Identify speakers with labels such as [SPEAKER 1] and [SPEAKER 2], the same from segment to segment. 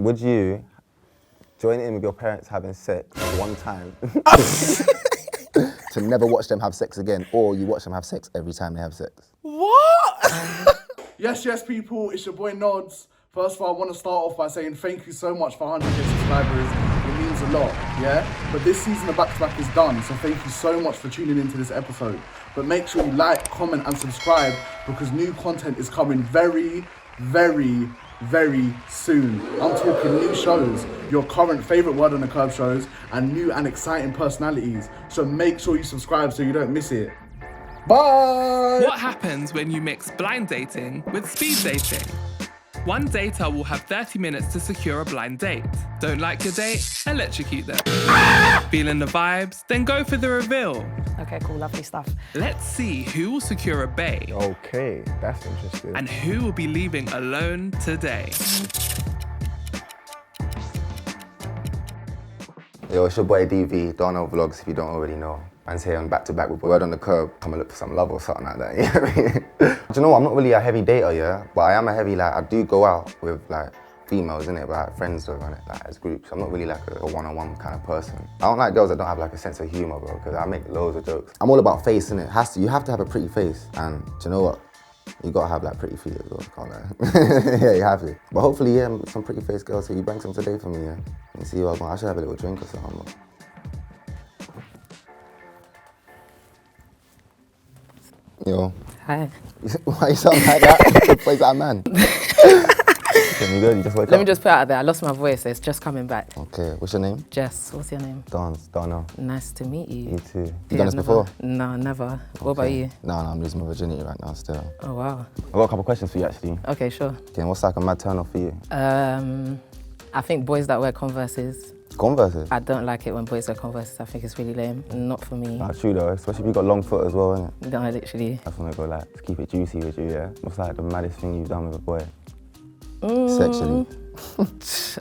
[SPEAKER 1] Would you join in with your parents having sex one time to never watch them have sex again, or you watch them have sex every time they have sex?
[SPEAKER 2] What? Yes, people, it's your boy Nods. First of all, I want to start off by saying thank you so much for 100,000 subscribers. It means a lot, yeah? But this season of Back2Back is done, so thank you so much for tuning into this episode. But make sure you like, comment, and subscribe because new content is coming very, very, very soon. I'm talking new shows, your current favourite Word on the Curb shows, and new and exciting personalities. So make sure you subscribe so you don't miss it. Bye!
[SPEAKER 3] What happens when you mix blind dating with speed dating? One dater will have 30 minutes to secure a blind date. Don't like your date? Electrocute them. Feeling the vibes? Then go for the reveal.
[SPEAKER 4] Okay, cool, lovely stuff.
[SPEAKER 3] Let's see who will secure a bae.
[SPEAKER 1] Okay, that's interesting.
[SPEAKER 3] And who will be leaving alone today.
[SPEAKER 1] Yo, it's your boy DV, Darnell Vlogs, if you don't already know. Man's here on Back2Back with Word on the Curb. Come and look for some love or something like that, you know what I mean? Do you know what, I'm not really a heavy dater, yeah? But I am a heavy, like, I do go out with, like, females, innit? But, like, friends, though, innit? Like, as groups. I'm not really, like, a one-on-one kind of person. I don't like girls that don't have, like, a sense of humour, bro, because I make loads of jokes. I'm all about face, innit? You have to have a pretty face. And do you know what? You gotta have, like, pretty feet as well, can't lie. Yeah, you have to. But hopefully, yeah, some pretty face girls, so you bring some today for me, yeah? You see what I should have a little drink or something, but. Yo.
[SPEAKER 4] Hi.
[SPEAKER 1] Why you sound like that? Why is that a man? Okay, you good? You just wake
[SPEAKER 4] Let
[SPEAKER 1] up?
[SPEAKER 4] me just put it out there. I lost my voice, so it's just coming back.
[SPEAKER 1] Okay, what's your name?
[SPEAKER 4] Jess, what's your name?
[SPEAKER 1] Darnell.
[SPEAKER 4] Nice to meet you.
[SPEAKER 1] You too. You done this before?
[SPEAKER 4] No, never. What about you?
[SPEAKER 1] No, I'm losing my virginity right now still.
[SPEAKER 4] Oh, wow.
[SPEAKER 1] I've got a couple questions for you actually.
[SPEAKER 4] Okay, sure.
[SPEAKER 1] Okay, what's like a mad turn off for you?
[SPEAKER 4] I think boys that wear Converses.
[SPEAKER 1] Converses?
[SPEAKER 4] I don't like it when boys wear Converses. I think it's really lame. Not for me.
[SPEAKER 1] Nah, true though, especially if you got long foot as well, innit?
[SPEAKER 4] No, literally.
[SPEAKER 1] I just want to go like, to keep it juicy with you, yeah? What's like the maddest thing you've done with a boy? Sexually?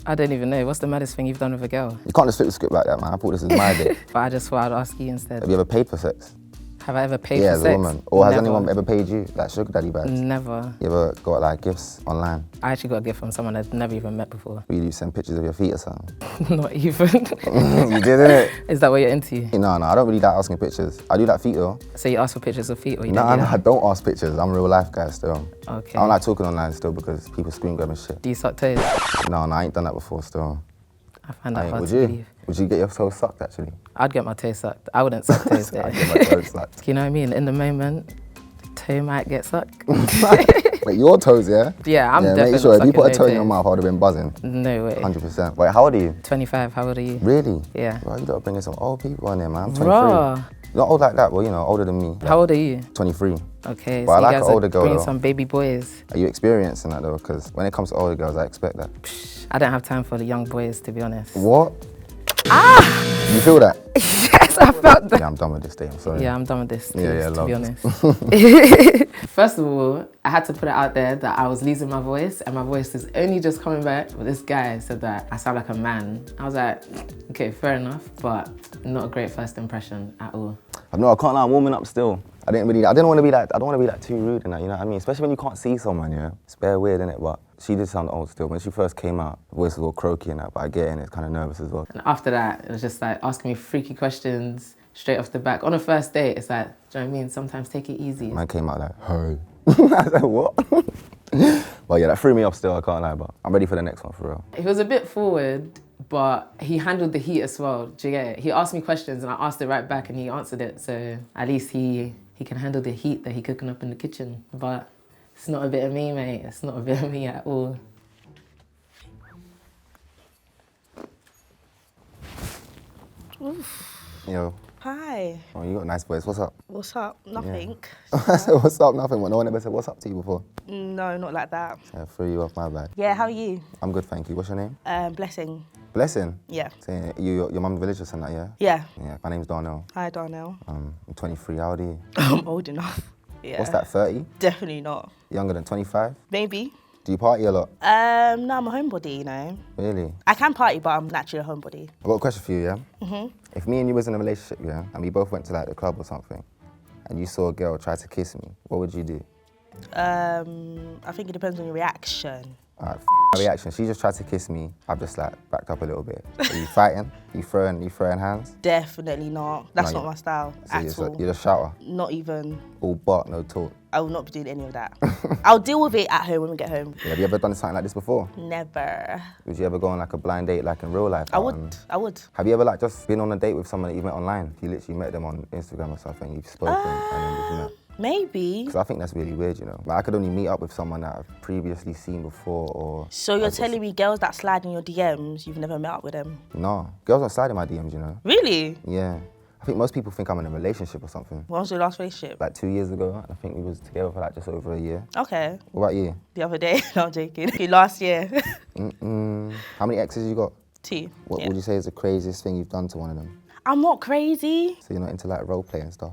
[SPEAKER 4] I don't even know. What's the maddest thing you've done with a girl?
[SPEAKER 1] You can't just flip the script like that, man. I thought this was my day.
[SPEAKER 4] But I just thought I'd ask you instead.
[SPEAKER 1] Have you ever paid for sex?
[SPEAKER 4] Have I ever paid
[SPEAKER 1] Yeah,
[SPEAKER 4] for
[SPEAKER 1] as
[SPEAKER 4] sex?
[SPEAKER 1] a woman. Or has
[SPEAKER 4] Never.
[SPEAKER 1] anyone ever paid you, like sugar daddy bags?
[SPEAKER 4] Never.
[SPEAKER 1] You ever got like gifts online?
[SPEAKER 4] I actually got a gift from someone I'd never even met before.
[SPEAKER 1] Will you send pictures of your feet or something?
[SPEAKER 4] Not even.
[SPEAKER 1] You did, innit?
[SPEAKER 4] Is that what you're into?
[SPEAKER 1] No, I don't really like asking pictures. I do like feet though.
[SPEAKER 4] So you ask for pictures of feet or you
[SPEAKER 1] No,
[SPEAKER 4] don't do
[SPEAKER 1] I
[SPEAKER 4] that?
[SPEAKER 1] don't ask pictures. I'm a real life guy still.
[SPEAKER 4] Okay.
[SPEAKER 1] I don't like talking online still because people screen grab and shit.
[SPEAKER 4] Do you suck toes?
[SPEAKER 1] No, I ain't done that before still.
[SPEAKER 4] I find that hard
[SPEAKER 1] Would
[SPEAKER 4] to
[SPEAKER 1] you?
[SPEAKER 4] believe.
[SPEAKER 1] Would you get your toe sucked actually?
[SPEAKER 4] I'd get my toes sucked. I wouldn't suck toes though.
[SPEAKER 1] I'd get my toe sucked.
[SPEAKER 4] You know what I mean? In the moment, the toe might get sucked.
[SPEAKER 1] Wait, your toes, yeah?
[SPEAKER 4] Yeah, I'm definitely
[SPEAKER 1] make sure if you
[SPEAKER 4] sucking
[SPEAKER 1] put a
[SPEAKER 4] no
[SPEAKER 1] toe in your
[SPEAKER 4] toes.
[SPEAKER 1] mouth, I would have been buzzing.
[SPEAKER 4] No way.
[SPEAKER 1] 100%. Wait, how old are you?
[SPEAKER 4] 25, how old are you?
[SPEAKER 1] Really?
[SPEAKER 4] Yeah.
[SPEAKER 1] Well, you gotta bring in some old people on there, man. I'm 23.
[SPEAKER 4] Raw.
[SPEAKER 1] Not old like that, well, you know, older than me.
[SPEAKER 4] How old are you?
[SPEAKER 1] 23.
[SPEAKER 4] Okay,
[SPEAKER 1] But
[SPEAKER 4] so
[SPEAKER 1] I
[SPEAKER 4] you
[SPEAKER 1] like
[SPEAKER 4] guys
[SPEAKER 1] an older
[SPEAKER 4] are
[SPEAKER 1] girl,
[SPEAKER 4] bringing
[SPEAKER 1] though.
[SPEAKER 4] some baby boys.
[SPEAKER 1] Are you experiencing that though? Because when it comes to older girls, I expect that.
[SPEAKER 4] I don't have time for the young boys, to be honest.
[SPEAKER 1] What? Ah! You feel that?
[SPEAKER 4] Yes, I felt that.
[SPEAKER 1] Yeah, I'm done with this day, I'm sorry.
[SPEAKER 4] Yeah, I'm done with this,
[SPEAKER 1] Yeah,
[SPEAKER 4] to
[SPEAKER 1] love.
[SPEAKER 4] be honest. First of all, I had to put it out there that I was losing my voice and my voice is only just coming back. But this guy said that I sound like a man. I was like, okay, fair enough, but not a great first impression at all.
[SPEAKER 1] I can't lie, I'm warming up still. I don't want to be like too rude and that, you know what I mean? Especially when you can't see someone, yeah? It's bare weird, innit? But she did sound old still. When she first came out, the voice was all croaky and that, but I get it and it's kind of nervous as well.
[SPEAKER 4] And after that, it was just like asking me freaky questions straight off the back. On a first date, it's like, do you know what I mean? Sometimes take it easy.
[SPEAKER 1] Man came out like, hey. I was like, what? Well, yeah, that threw me off still, I can't lie, but I'm ready for the next one for real.
[SPEAKER 4] He was a bit forward, but he handled the heat as well. Do you get it? He asked me questions and I asked it right back and he answered it. So at least he can handle the heat that he cooking up in the kitchen. But it's not a bit of me, mate. It's not a bit of me at all.
[SPEAKER 1] Yo.
[SPEAKER 5] Hi.
[SPEAKER 1] Oh, you got a nice voice, what's up?
[SPEAKER 5] What's up? Nothing.
[SPEAKER 1] I said, what's up, nothing. No one ever said what's up to you before.
[SPEAKER 5] No, not like that.
[SPEAKER 1] Yeah, threw you off, my bad.
[SPEAKER 5] Yeah, how are you?
[SPEAKER 1] I'm good, thank you. What's your name?
[SPEAKER 5] Blessing.
[SPEAKER 1] Blessing?
[SPEAKER 5] Yeah.
[SPEAKER 1] So, your mum's religious and that, yeah?
[SPEAKER 5] Yeah.
[SPEAKER 1] Yeah, my name's Darnell.
[SPEAKER 5] Hi, Darnell.
[SPEAKER 1] I'm 23, how old are you?
[SPEAKER 5] I'm old enough. Yeah.
[SPEAKER 1] What's that, 30?
[SPEAKER 5] Definitely not.
[SPEAKER 1] Younger than 25?
[SPEAKER 5] Maybe.
[SPEAKER 1] Do you party a lot?
[SPEAKER 5] No, I'm a homebody, you know.
[SPEAKER 1] Really?
[SPEAKER 5] I can party, but I'm naturally a homebody.
[SPEAKER 1] I've got a question for you, yeah? If me and you was in a relationship, yeah, and we both went to like the club or something, and you saw a girl try to kiss me, what would you do?
[SPEAKER 5] I think it depends on your reaction.
[SPEAKER 1] Alright, My reaction, she just tried to kiss me. I've just like backed up a little bit. Are you fighting? You throwing hands?
[SPEAKER 5] Definitely not. That's
[SPEAKER 1] No,
[SPEAKER 5] not my style
[SPEAKER 1] So
[SPEAKER 5] at all.
[SPEAKER 1] you're the shouter.
[SPEAKER 5] Not even.
[SPEAKER 1] All bark, no talk.
[SPEAKER 5] I will not be doing any of that. I'll deal with it at home when we get home.
[SPEAKER 1] Yeah, have you ever done something like this before?
[SPEAKER 5] Never.
[SPEAKER 1] Would you ever go on like a blind date like in real life?
[SPEAKER 5] I would.
[SPEAKER 1] Have you ever like just been on a date with someone that you met online? You literally met them on Instagram or something, you've spoken and then just met?
[SPEAKER 5] Maybe.
[SPEAKER 1] Because I think that's really weird, you know. Like I could only meet up with someone that I've previously seen before or...
[SPEAKER 5] So you're telling me girls that slide in your DMs, you've never met up with them?
[SPEAKER 1] No, girls don't slide in my DMs, you know.
[SPEAKER 5] Really?
[SPEAKER 1] Yeah. I think most people think I'm in a relationship or something.
[SPEAKER 5] When was your last relationship?
[SPEAKER 1] Like 2 years ago, I think we was together for like just over a year.
[SPEAKER 5] Okay.
[SPEAKER 1] What about you?
[SPEAKER 5] The other day. No, I'm joking. Last year.
[SPEAKER 1] How many exes you got?
[SPEAKER 5] 2.
[SPEAKER 1] What
[SPEAKER 5] Yeah.
[SPEAKER 1] would you say is the craziest thing you've done to one of them?
[SPEAKER 5] I'm not crazy.
[SPEAKER 1] So you're not into like role play and stuff?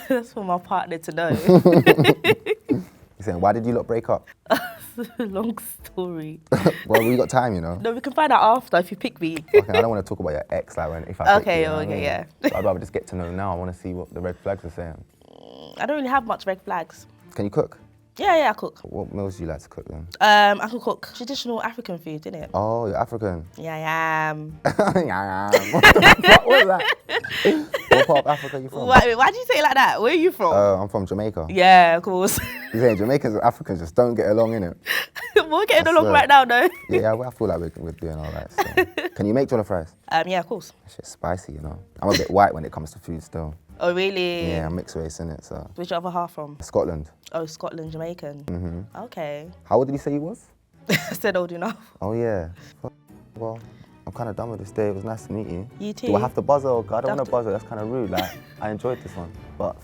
[SPEAKER 5] That's for my partner to know.
[SPEAKER 1] You're saying, why did you lot break up?
[SPEAKER 5] Long story.
[SPEAKER 1] Well, we got time, you know.
[SPEAKER 5] No, we can find out after if you pick me.
[SPEAKER 1] Okay, I don't want to talk about your ex, like if I pick you, you know what I mean?
[SPEAKER 5] yeah.
[SPEAKER 1] So I'd rather just get to know now. I want to see what the red flags are saying.
[SPEAKER 5] I don't really have much red flags.
[SPEAKER 1] Can you cook?
[SPEAKER 5] Yeah, I cook.
[SPEAKER 1] What meals do you like to cook then?
[SPEAKER 5] I can cook traditional African food, innit?
[SPEAKER 1] Oh, you're African.
[SPEAKER 5] Yeah, I am.
[SPEAKER 1] Yeah. What the fuck was that? What part of Africa are you from?
[SPEAKER 5] Why do you say it like that? Where are you from?
[SPEAKER 1] I'm from Jamaica.
[SPEAKER 5] Yeah, of course.
[SPEAKER 1] You're saying Jamaicans and Africans just don't get along, innit?
[SPEAKER 5] We're getting along right now, though.
[SPEAKER 1] Yeah, I feel like we're doing all right. So. Can you make jollof rice?
[SPEAKER 5] Yeah, of course.
[SPEAKER 1] That shit's spicy, you know. I'm a bit white when it comes to food still.
[SPEAKER 5] Oh, really?
[SPEAKER 1] Yeah, I'm mixed race, innit, so.
[SPEAKER 5] Which other half from?
[SPEAKER 1] Scotland.
[SPEAKER 5] Oh, Scotland, Jamaican. Okay.
[SPEAKER 1] How old did you say you was?
[SPEAKER 5] I said old enough.
[SPEAKER 1] Oh, yeah. Well, I'm kind of done with this day. It was nice to meet you.
[SPEAKER 5] You too.
[SPEAKER 1] Do I have to buzzer? Or I don't want to buzzer. That's kind of rude. Like, I enjoyed this one, but.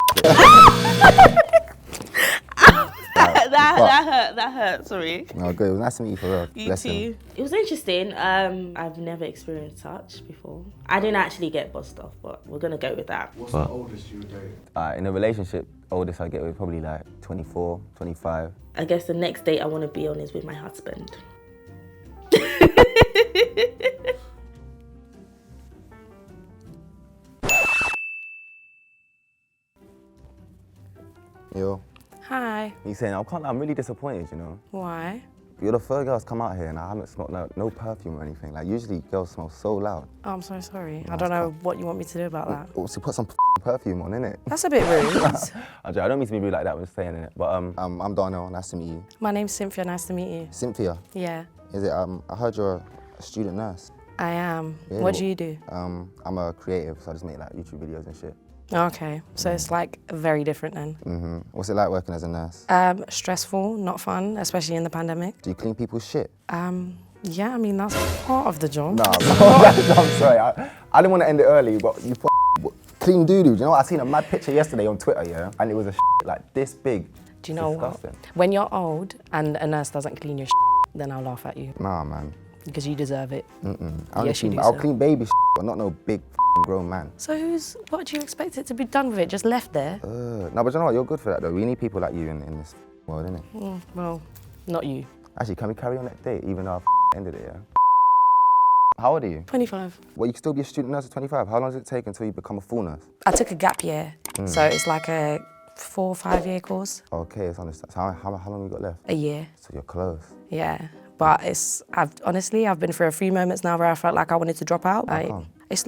[SPEAKER 5] That hurt, sorry.
[SPEAKER 1] No, good. It was nice to meet you for real.
[SPEAKER 5] You
[SPEAKER 1] Bless
[SPEAKER 5] too.
[SPEAKER 1] him.
[SPEAKER 6] It was interesting. I've never experienced touch before. I didn't actually get buzzed off, but we're gonna go with that.
[SPEAKER 2] What's the oldest you would date?
[SPEAKER 1] In a relationship, oldest I get with probably like 24, 25.
[SPEAKER 6] I guess the next date I want to be on is with my husband.
[SPEAKER 1] Yo.
[SPEAKER 7] Hi.
[SPEAKER 1] You saying, I'm really disappointed, you know.
[SPEAKER 7] Why?
[SPEAKER 1] You're the first girl that's come out here and I haven't smelled no perfume or anything. Like, usually girls smell so loud.
[SPEAKER 7] Oh, I'm so sorry. I don't know what you want me to do about that.
[SPEAKER 1] So put some perfume on, innit?
[SPEAKER 7] That's a bit rude.
[SPEAKER 1] I don't mean to be rude like that when saying it, but I'm Darnell, nice to meet you.
[SPEAKER 7] My name's Cynthia, nice to meet you.
[SPEAKER 1] Cynthia?
[SPEAKER 7] Yeah.
[SPEAKER 1] Is it, I heard you're a student nurse.
[SPEAKER 7] I am.
[SPEAKER 1] Yeah,
[SPEAKER 7] What do you do?
[SPEAKER 1] I'm a creative, so I just make like YouTube videos and shit.
[SPEAKER 7] Okay, so it's like very different then.
[SPEAKER 1] What's it like working as a nurse?
[SPEAKER 7] Stressful, not fun, especially in the pandemic.
[SPEAKER 1] Do you clean people's shit?
[SPEAKER 7] Yeah, I mean, that's part of the job.
[SPEAKER 1] Nah, I'm sorry. I didn't want to end it early, but you clean doo-doo. Do you know what? I seen a mad picture yesterday on Twitter, yeah? And it was a like this big.
[SPEAKER 7] Do you know
[SPEAKER 1] disgusting.
[SPEAKER 7] what? When you're old and a nurse doesn't clean your then I'll laugh at you.
[SPEAKER 1] Nah, man.
[SPEAKER 7] Because you deserve it.
[SPEAKER 1] Yes,
[SPEAKER 7] you do,
[SPEAKER 1] I'll
[SPEAKER 7] sir.
[SPEAKER 1] clean baby but not no big grown man.
[SPEAKER 7] So what do you expect it to be done with it? Just left there?
[SPEAKER 1] No, but you know what? You're good for that, though. We need people like you in this world, innit?
[SPEAKER 7] Well, not you.
[SPEAKER 1] Actually, can we carry on that date, even though I've ended it, yeah? How old are you?
[SPEAKER 7] 25.
[SPEAKER 1] Well, you can still be a student nurse at 25. How long does it take until you become a full nurse?
[SPEAKER 7] I took a gap year, so it's like a 4 or 5 year course.
[SPEAKER 1] Okay, it's understand. So how long you got left?
[SPEAKER 7] A year,
[SPEAKER 1] So you're close.
[SPEAKER 7] yeah. But I've been through a few moments now where I felt like I wanted to drop out.
[SPEAKER 1] How
[SPEAKER 7] Like,
[SPEAKER 1] come?
[SPEAKER 7] it's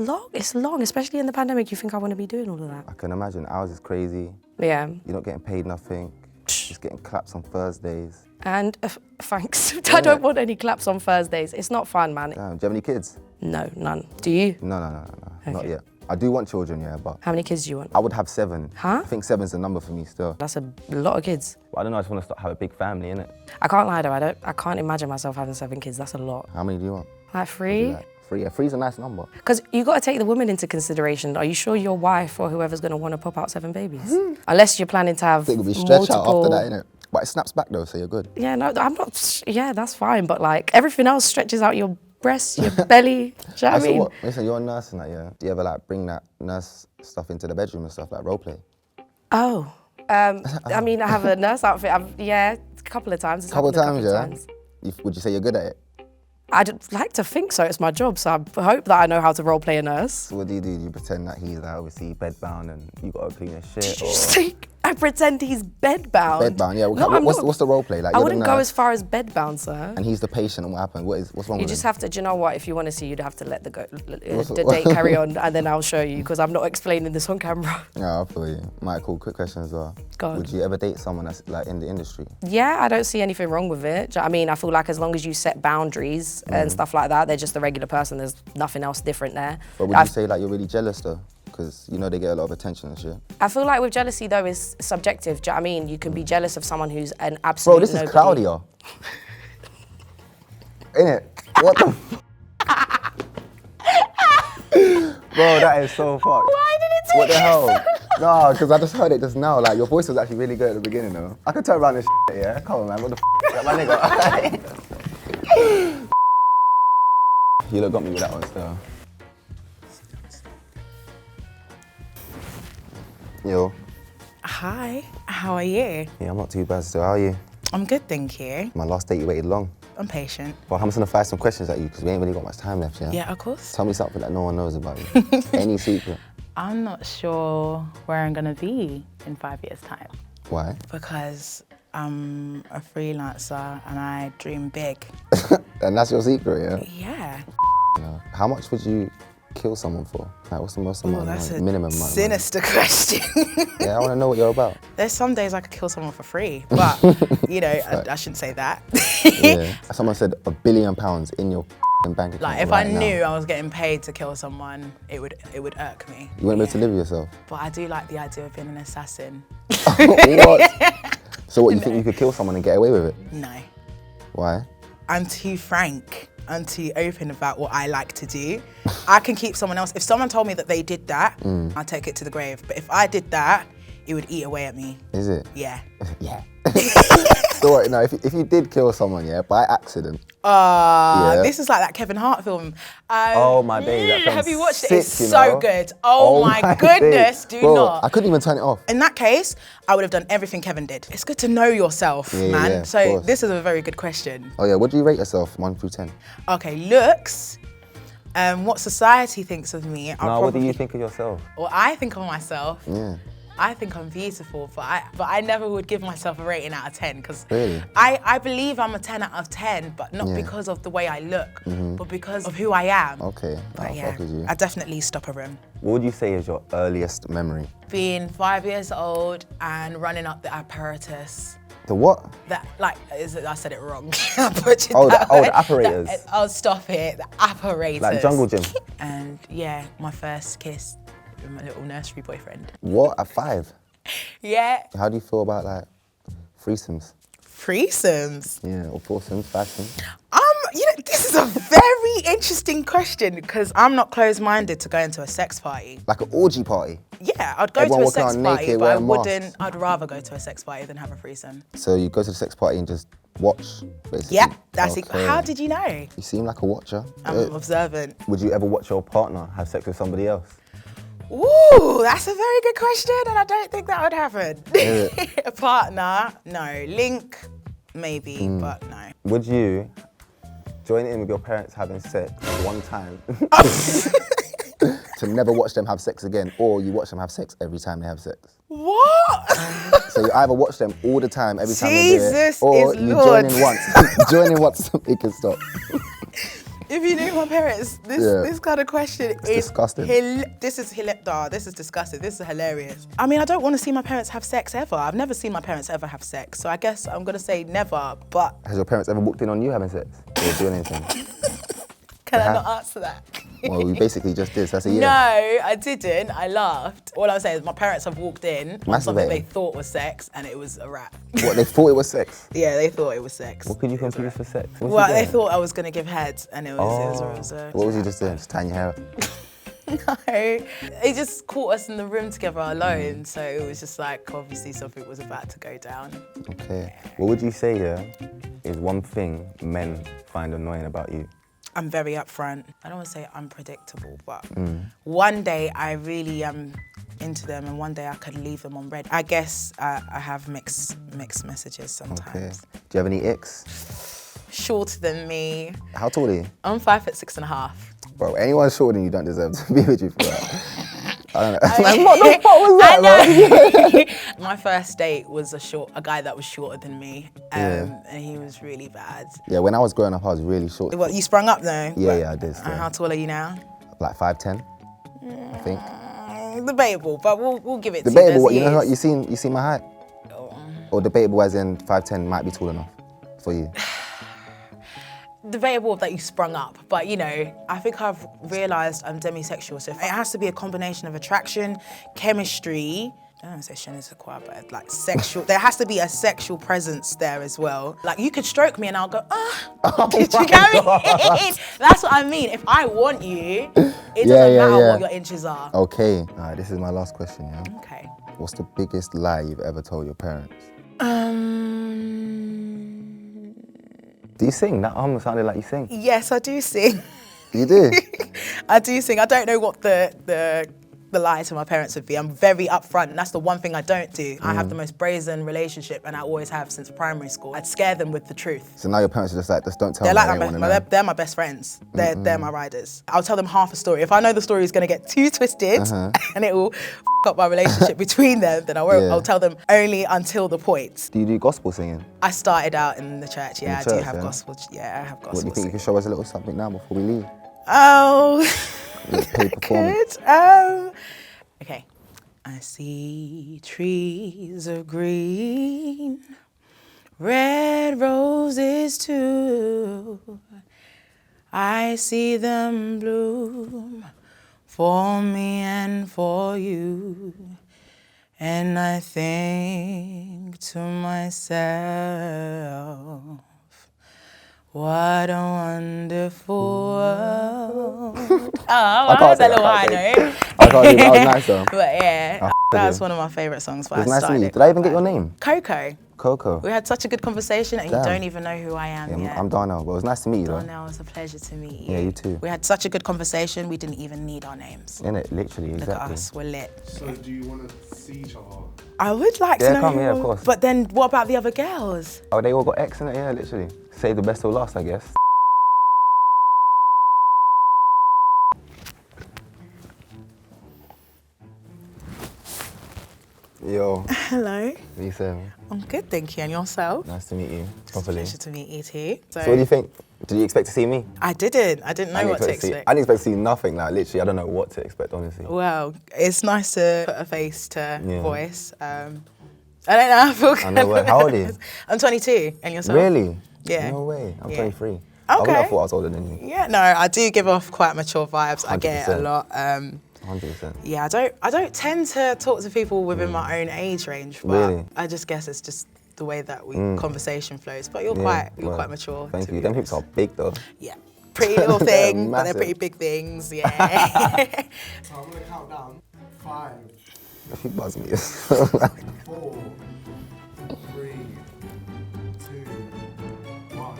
[SPEAKER 7] long, especially in the pandemic. You think I want to be doing all of that?
[SPEAKER 1] I can imagine. Ours is crazy.
[SPEAKER 7] Yeah.
[SPEAKER 1] You're not getting paid nothing. Just getting claps on Thursdays.
[SPEAKER 7] And thanks. I don't want any claps on Thursdays. It's not fun, man.
[SPEAKER 1] Damn, do you have any kids?
[SPEAKER 7] No, none. Do you?
[SPEAKER 1] No. Not
[SPEAKER 7] Okay.
[SPEAKER 1] yet. I do want children, yeah, but
[SPEAKER 7] How many kids do you want?
[SPEAKER 1] I would have 7.
[SPEAKER 7] Huh?
[SPEAKER 1] I think 7's the number for me still.
[SPEAKER 7] That's a lot of kids.
[SPEAKER 1] But I don't know, I just want to have a big family, innit?
[SPEAKER 7] I can't lie though. I can't imagine myself having 7 kids. That's a lot.
[SPEAKER 1] How many do you want?
[SPEAKER 7] Like 3?
[SPEAKER 1] Like 3, yeah. 3's a nice number.
[SPEAKER 7] Because you got to take the women into consideration. Are you sure your wife or whoever's going to want to pop out 7 babies? Unless you're planning to have
[SPEAKER 1] I think it'll be stretched
[SPEAKER 7] multiple...
[SPEAKER 1] out after that, innit? But it snaps back though, so you're good.
[SPEAKER 7] Yeah, no, I'm not... Yeah, that's fine. But like everything else stretches out your breasts, your belly. Do you know what I
[SPEAKER 1] So
[SPEAKER 7] mean?
[SPEAKER 1] what? Listen, you're a nurse and that, yeah? Do you ever like bring that nurse stuff into the bedroom and stuff, like role play?
[SPEAKER 7] Oh. I mean, I have a nurse outfit. Yeah, a couple of times. It's
[SPEAKER 1] Couple of
[SPEAKER 7] happened
[SPEAKER 1] times, yeah? Would you say you're good at it?
[SPEAKER 7] I'd like to think so. It's my job, so I hope that I know how to role play a nurse.
[SPEAKER 1] So what do? Do you pretend that he's like obviously bedbound and you gotta clean his shit?
[SPEAKER 7] Did you
[SPEAKER 1] Or...
[SPEAKER 7] say I pretend he's bedbound.
[SPEAKER 1] Bedbound, yeah.
[SPEAKER 7] No,
[SPEAKER 1] What's the role play? Like,
[SPEAKER 7] I
[SPEAKER 1] you're
[SPEAKER 7] wouldn't
[SPEAKER 1] the
[SPEAKER 7] go
[SPEAKER 1] nurse,
[SPEAKER 7] as far as bedbound, sir.
[SPEAKER 1] and he's the patient, and what happened? What's wrong
[SPEAKER 7] You
[SPEAKER 1] with
[SPEAKER 7] just
[SPEAKER 1] him?
[SPEAKER 7] have to, do you know what? If you want to see, you'd have to let the date carry on, and then I'll show you, because I'm not explaining this on camera.
[SPEAKER 1] Yeah, I feel you. Right, cool. Quick question as well.
[SPEAKER 7] Go on.
[SPEAKER 1] Would you ever date someone that's like in the industry?
[SPEAKER 7] Yeah, I don't see anything wrong with it. Do you know what I mean, I feel like as long as you set boundaries and stuff like that, they're just a regular person. There's nothing else different there.
[SPEAKER 1] But would you say like you're really jealous though? Because you know they get a lot of attention and shit.
[SPEAKER 7] I feel like with jealousy though, is subjective. Do you know what I mean? You can be jealous of someone who's an absolute
[SPEAKER 1] Bro, this
[SPEAKER 7] nobody.
[SPEAKER 1] is Claudia. Innit? What the Bro, that is so fucked.
[SPEAKER 7] Why did it take
[SPEAKER 1] What the
[SPEAKER 7] you
[SPEAKER 1] hell?
[SPEAKER 7] so
[SPEAKER 1] No, because I just heard it just now. Like, your voice was actually really good at the beginning, though. I could turn around this shit, yeah? Come on, man. What the f***? My nigga. You look got me with that one, still. Yo.
[SPEAKER 8] Hi, how are you?
[SPEAKER 1] Yeah, I'm not too bad still. How are you?
[SPEAKER 8] I'm good, thank you.
[SPEAKER 1] My last date, you waited long.
[SPEAKER 8] I'm patient.
[SPEAKER 1] Well, I'm just gonna fire some questions at you because we ain't really got much time left, yeah?
[SPEAKER 8] Yeah, of course.
[SPEAKER 1] Tell me something that no one knows about you. Any secret?
[SPEAKER 8] I'm not sure where I'm gonna be in 5 years' time
[SPEAKER 1] Why?
[SPEAKER 8] because I'm a freelancer and I dream big.
[SPEAKER 1] And that's your secret, yeah?
[SPEAKER 8] Yeah.
[SPEAKER 1] Yeah. How much would you kill someone for? Like, what's the most amount,
[SPEAKER 8] That's
[SPEAKER 1] like,
[SPEAKER 8] a
[SPEAKER 1] minimum amount?
[SPEAKER 8] sinister question.
[SPEAKER 1] Yeah, I want to know what you're about.
[SPEAKER 8] There's some days I could kill someone for free, but you know, I shouldn't say that.
[SPEAKER 1] Yeah. Someone said £1 billion in your bank account.
[SPEAKER 8] Like if
[SPEAKER 1] right
[SPEAKER 8] I
[SPEAKER 1] now.
[SPEAKER 8] knew I was getting paid to kill someone, it would irk me.
[SPEAKER 1] You wouldn't be able to live with yourself.
[SPEAKER 8] But I do like the idea of being an assassin.
[SPEAKER 1] What? So what, you think you could kill someone and get away with it?
[SPEAKER 8] No.
[SPEAKER 1] Why?
[SPEAKER 8] I'm too frank. I'm too open about what I like to do. I can keep someone else. If someone told me that they did that, I'll take it to the grave. But if I did that, it would eat away at me.
[SPEAKER 1] Is it?
[SPEAKER 8] Yeah.
[SPEAKER 1] Yeah. So what, no, if you did kill someone, yeah, by accident.
[SPEAKER 8] This is like that Kevin Hart film.
[SPEAKER 1] Oh my days, that film's
[SPEAKER 8] have you watched it?
[SPEAKER 1] sick,
[SPEAKER 8] It's
[SPEAKER 1] you
[SPEAKER 8] so
[SPEAKER 1] know?
[SPEAKER 8] good. Oh my goodness,
[SPEAKER 1] days.
[SPEAKER 8] do
[SPEAKER 1] Bro,
[SPEAKER 8] not.
[SPEAKER 1] I couldn't even turn it off.
[SPEAKER 8] In that case, I would have done everything Kevin did. It's good to know yourself,
[SPEAKER 1] Yeah,
[SPEAKER 8] man.
[SPEAKER 1] yeah, of
[SPEAKER 8] So
[SPEAKER 1] course.
[SPEAKER 8] this is a very good question.
[SPEAKER 1] Oh yeah, what do you rate yourself, 1 through 10?
[SPEAKER 8] Okay, looks. What society thinks of me.
[SPEAKER 1] No, what do you think of yourself?
[SPEAKER 8] Well, I think of myself.
[SPEAKER 1] Yeah.
[SPEAKER 8] I think I'm beautiful, but I never would give myself a rating out of 10 because
[SPEAKER 1] Really?
[SPEAKER 8] I believe I'm a 10 out of 10, but not
[SPEAKER 1] Yeah.
[SPEAKER 8] because of the way I look, but because of who I am.
[SPEAKER 1] Okay,
[SPEAKER 8] But
[SPEAKER 1] I'll
[SPEAKER 8] yeah,
[SPEAKER 1] fuck with you.
[SPEAKER 8] I definitely stop a room.
[SPEAKER 1] What would you say is your earliest memory?
[SPEAKER 8] Being 5 years old and running up the apparatus.
[SPEAKER 1] The what?
[SPEAKER 8] That, like, I said it wrong. I butchered
[SPEAKER 1] Oh,
[SPEAKER 8] that
[SPEAKER 1] the
[SPEAKER 8] word.
[SPEAKER 1] apparatus.
[SPEAKER 8] Oh, stop it. The apparatus.
[SPEAKER 1] Like jungle gym?
[SPEAKER 8] And yeah, my first kiss with my little nursery boyfriend.
[SPEAKER 1] What, at 5?
[SPEAKER 8] Yeah.
[SPEAKER 1] How do you feel about like threesomes?
[SPEAKER 8] Threesomes.
[SPEAKER 1] Yeah, or foursomes, fivesomes?
[SPEAKER 8] You know, this is a very interesting question because I'm not closed-minded to going to a sex party.
[SPEAKER 1] Like an orgy party?
[SPEAKER 8] Yeah, I'd go
[SPEAKER 1] Everyone
[SPEAKER 8] to a
[SPEAKER 1] walking
[SPEAKER 8] sex
[SPEAKER 1] around
[SPEAKER 8] party,
[SPEAKER 1] naked,
[SPEAKER 8] but I
[SPEAKER 1] wearing masks.
[SPEAKER 8] wouldn't. I'd rather go to a sex party than have a threesome.
[SPEAKER 1] So you go to the sex party and just watch, basically?
[SPEAKER 8] Yeah, that's it.
[SPEAKER 1] Okay.
[SPEAKER 8] How did you know?
[SPEAKER 1] You seem like a watcher.
[SPEAKER 8] I'm observant.
[SPEAKER 1] Would you ever watch your partner have sex with somebody else?
[SPEAKER 8] Ooh, that's a very good question, and I don't think that would happen.
[SPEAKER 1] Yeah.
[SPEAKER 8] A partner, no. Link, maybe, but no.
[SPEAKER 1] Would you join in with your parents having sex one time to never watch them have sex again, or you watch them have sex every time they have sex?
[SPEAKER 8] What?
[SPEAKER 1] So you either watch them all the time, every time they do it,
[SPEAKER 8] Jesus
[SPEAKER 1] or
[SPEAKER 8] is
[SPEAKER 1] you
[SPEAKER 8] Lord.
[SPEAKER 1] join in once. Join in once so it can stop.
[SPEAKER 8] If you knew my parents, this kind of question is
[SPEAKER 1] disgusting.
[SPEAKER 8] This is disgusting. This is hilarious. I mean, I don't want to see my parents have sex ever. I've never seen my parents ever have sex, so I guess I'm gonna say never. But
[SPEAKER 1] Has your parents ever walked in on you having sex or doing anything?
[SPEAKER 8] can I not answer that?
[SPEAKER 1] Well, we basically just did, so that's a yes.
[SPEAKER 8] No, I didn't. I laughed. All I'm saying is my parents have walked in on something they
[SPEAKER 1] Masturbating?
[SPEAKER 8] thought was sex, and it was a wrap.
[SPEAKER 1] What, they thought it was sex?
[SPEAKER 8] Yeah, they thought it was sex.
[SPEAKER 1] What could you confuse for sex? What was
[SPEAKER 8] Well,
[SPEAKER 1] you
[SPEAKER 8] they
[SPEAKER 1] doing?
[SPEAKER 8] thought I was gonna give head, and it was
[SPEAKER 1] What was you just doing? Just tying your hair up?
[SPEAKER 8] No, they just caught us in the room together alone, so it was just like obviously something was about to go down.
[SPEAKER 1] Okay. What would you say, yeah, is one thing men find annoying about you?
[SPEAKER 8] I'm very upfront. I don't want to say unpredictable, but one day I really am into them, and one day I could leave them on red. I guess I have mixed messages sometimes.
[SPEAKER 1] Okay. Do you have any icks?
[SPEAKER 8] Shorter than me.
[SPEAKER 1] How tall are you?
[SPEAKER 8] I'm 5'6.5".
[SPEAKER 1] Bro, anyone shorter than you don't deserve to be with you for that. I don't know. Like, what the fuck was that, man?
[SPEAKER 8] My first date was a guy that was shorter than me, and he was really bad.
[SPEAKER 1] Yeah, when I was growing up, I was really short.
[SPEAKER 8] What, you sprung up though?
[SPEAKER 1] Yeah, I did.
[SPEAKER 8] How tall are you now?
[SPEAKER 1] Like 5'10", I think.
[SPEAKER 8] Debatable, but we'll give it.
[SPEAKER 1] Debatable. What, you know what? You seen my height? Or debatable as in 5'10" might be tall enough for you.
[SPEAKER 8] Debatable that you sprung up, but you know, I think I've realised I'm demisexual, so it has to be a combination of attraction, chemistry. I don't want to say je ne sais quoi, but like sexual. There has to be a sexual presence there as well. Like you could stroke me and I'll go, ah. Do you get me? That's what I mean. If I want you, it doesn't matter what your inches are.
[SPEAKER 1] Okay. All right, this is my last question, yeah?
[SPEAKER 8] Okay.
[SPEAKER 1] What's the biggest lie you've ever told your parents? Do you sing? That almost sounded like you sing.
[SPEAKER 8] Yes, I do sing.
[SPEAKER 1] You do?
[SPEAKER 8] I do sing. I don't know what the lie to my parents would be. I'm very upfront, and that's the one thing I don't do. I have the most brazen relationship, and I always have since primary school. I'd scare them with the truth.
[SPEAKER 1] So now your parents are just like, just don't tell
[SPEAKER 8] They're
[SPEAKER 1] me.
[SPEAKER 8] Like they're my best friends. They're my riders. I'll tell them half a story. If I know the story is going to get too twisted and it will f up my relationship between them, then I won't. I'll tell them only until the point.
[SPEAKER 1] Do you do gospel singing?
[SPEAKER 8] I started out in the church. Yeah, I do have gospel. Yeah, I have gospel.
[SPEAKER 1] What do you think you can show us a little something now before we leave?
[SPEAKER 8] Oh,
[SPEAKER 1] good.
[SPEAKER 8] Okay. I see trees of green, red roses too. I see them bloom for me and for you. And I think to myself, what a wonderful world. I was a little high note.
[SPEAKER 1] I can't do that. Was nice though.
[SPEAKER 8] But yeah, that's one of my favourite songs.
[SPEAKER 1] It was nice to meet you. Did I even get your name?
[SPEAKER 8] Coco.
[SPEAKER 1] Coco.
[SPEAKER 8] We had such a good conversation, and you don't even know who I am yet.
[SPEAKER 1] I'm Darnell, but it was nice to meet you though.
[SPEAKER 8] Darnell, it was a pleasure to meet you.
[SPEAKER 1] Yeah, you too.
[SPEAKER 8] We had such a good conversation, we didn't even need our names.
[SPEAKER 1] Innit, literally, exactly.
[SPEAKER 8] Look at us, we're lit.
[SPEAKER 2] So do you want to see each other?
[SPEAKER 8] I would like to know.
[SPEAKER 1] Come, of course.
[SPEAKER 8] But then what about the other girls?
[SPEAKER 1] Oh, they all got X in it, yeah, literally. Save the best till last, I guess. Yo.
[SPEAKER 8] Hello.
[SPEAKER 1] What are you saying?
[SPEAKER 8] I'm good, thank you. And yourself?
[SPEAKER 1] Nice to meet you, properly.
[SPEAKER 8] Pleasure to meet you too.
[SPEAKER 1] So what do you think? Did you expect to see me?
[SPEAKER 8] I didn't know what to expect.
[SPEAKER 1] I didn't expect to see nothing, like literally, I don't know what to expect, honestly.
[SPEAKER 8] Well, it's nice to put a face to voice. I don't know, I feel good.
[SPEAKER 1] I know, how old are you?
[SPEAKER 8] I'm 22, and yourself?
[SPEAKER 1] Really?
[SPEAKER 8] Yeah.
[SPEAKER 1] No way, I'm 23.
[SPEAKER 8] Okay.
[SPEAKER 1] I would have thought I was older than you.
[SPEAKER 8] Yeah, no, I do give off quite mature vibes. 100%. I get it a lot.
[SPEAKER 1] 100%.
[SPEAKER 8] Yeah, I don't tend to talk to people within my own age range, but
[SPEAKER 1] really?
[SPEAKER 8] I just guess it's just the way that conversation flows. But you're quite mature.
[SPEAKER 1] Thank you. Them hips are big though.
[SPEAKER 8] Yeah, pretty little thing, but they're pretty big things. Yeah.
[SPEAKER 2] So I'm gonna count down 5.
[SPEAKER 1] If you buzz me.
[SPEAKER 2] 4, 3, 2, 1.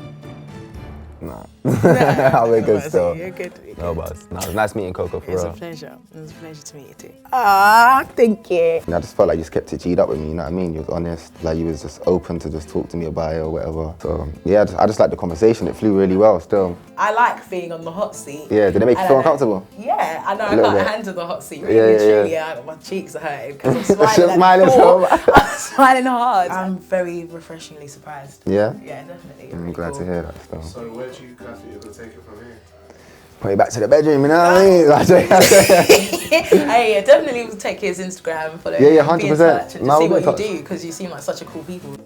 [SPEAKER 1] Nah. I'll be good still.
[SPEAKER 8] You're good.
[SPEAKER 1] No buzz. Nah, it was nice meeting Coco for real.
[SPEAKER 8] It was a pleasure. It was a pleasure to meet you too. Ah, thank you.
[SPEAKER 1] I just felt like you just kept it G'd up with me, you know what I mean? You was honest, like you was just open to just talk to me about it or whatever. So yeah, I just liked the conversation. It flew really well still.
[SPEAKER 8] I like being on the hot seat.
[SPEAKER 1] Yeah, did it make you feel uncomfortable?
[SPEAKER 8] Yeah, I know I can't handle the hot seat.
[SPEAKER 1] Yeah.
[SPEAKER 8] My cheeks are hurting because I'm smiling.
[SPEAKER 1] Smiling so much.
[SPEAKER 8] I'm smiling hard. I'm very refreshingly surprised.
[SPEAKER 1] Yeah?
[SPEAKER 8] Yeah, definitely.
[SPEAKER 1] I'm glad to hear that still.
[SPEAKER 2] So where do you guys think you're gonna take it from here?
[SPEAKER 1] Put it back to the bedroom, you know what I mean?
[SPEAKER 8] Hey, yeah, definitely will take his Instagram, follow him,
[SPEAKER 1] 100%.
[SPEAKER 8] be in touch and just see what you do because you seem like such a cool people.